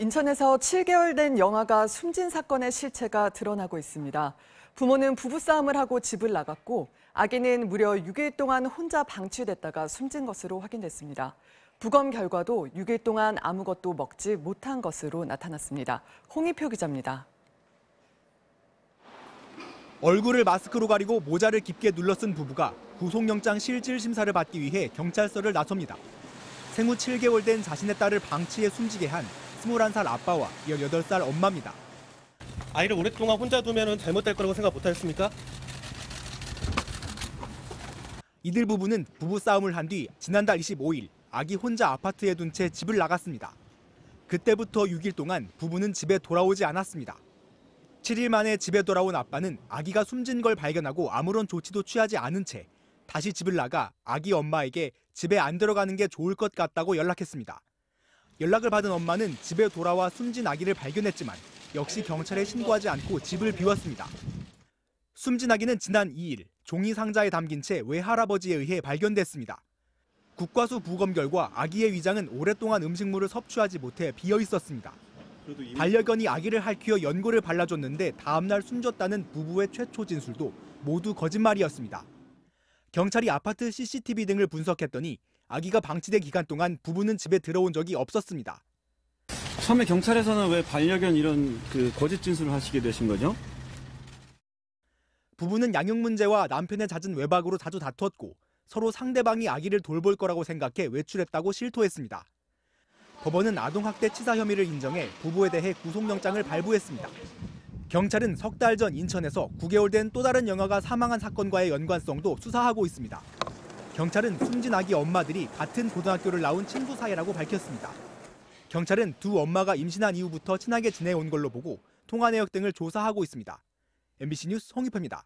인천에서 7개월 된 영아가 숨진 사건의 실체가 드러나고 있습니다. 부모는 부부싸움을 하고 집을 나갔고 아기는 무려 6일 동안 혼자 방치됐다가 숨진 것으로 확인됐습니다. 부검 결과도 6일 동안 아무것도 먹지 못한 것으로 나타났습니다. 홍희표 기자입니다. 얼굴을 마스크로 가리고 모자를 깊게 눌러쓴 부부가 구속영장 실질 심사를 받기 위해 경찰서를 나섭니다. 생후 7개월 된 자신의 딸을 방치해 숨지게 한 21살 아빠와 18살 엄마입니다. 아이를 오랫동안 혼자 두면 잘못될 거라고 생각 못하셨습니까? 이들 부부는 부부싸움을 한 뒤 지난달 25일 아기 혼자 아파트에 둔 채 집을 나갔습니다. 그때부터 6일 동안 부부는 집에 돌아오지 않았습니다. 7일 만에 집에 돌아온 아빠는 아기가 숨진 걸 발견하고 아무런 조치도 취하지 않은 채 다시 집을 나가 아기 엄마에게 집에 안 들어가는 게 좋을 것 같다고 연락했습니다. 연락을 받은 엄마는 집에 돌아와 숨진 아기를 발견했지만 역시 경찰에 신고하지 않고 집을 비웠습니다. 숨진 아기는 지난 2일 종이 상자에 담긴 채 외할아버지에 의해 발견됐습니다. 국과수 부검 결과 아기의 위장은 오랫동안 음식물을 섭취하지 못해 비어 있었습니다. 반려견이 아기를 핥히어 연고를 발라줬는데 다음날 숨졌다는 부부의 최초 진술도 모두 거짓말이었습니다. 경찰이 아파트 CCTV 등을 분석했더니 아기가 방치된 기간 동안 부부는 집에 들어온 적이 없었습니다. 처음에 경찰에서는 왜 반려견 이런 거짓 진술을 하시게 되신 거죠? 부부는 양육 문제와 남편의 잦은 외박으로 자주 다퉜고 서로 상대방이 아기를 돌볼 거라고 생각해 외출했다고 실토했습니다. 법원은 아동학대 치사 혐의를 인정해 부부에 대해 구속영장을 발부했습니다. 경찰은 석 달 전 인천에서 9개월 된 또 다른 영아가 사망한 사건과의 연관성도 수사하고 있습니다. 경찰은 숨진 아기 엄마들이 같은 고등학교를 나온 친구 사이라고 밝혔습니다. 경찰은 두 엄마가 임신한 이후부터 친하게 지내온 걸로 보고 통화 내역 등을 조사하고 있습니다. MBC 뉴스 홍희표입니다.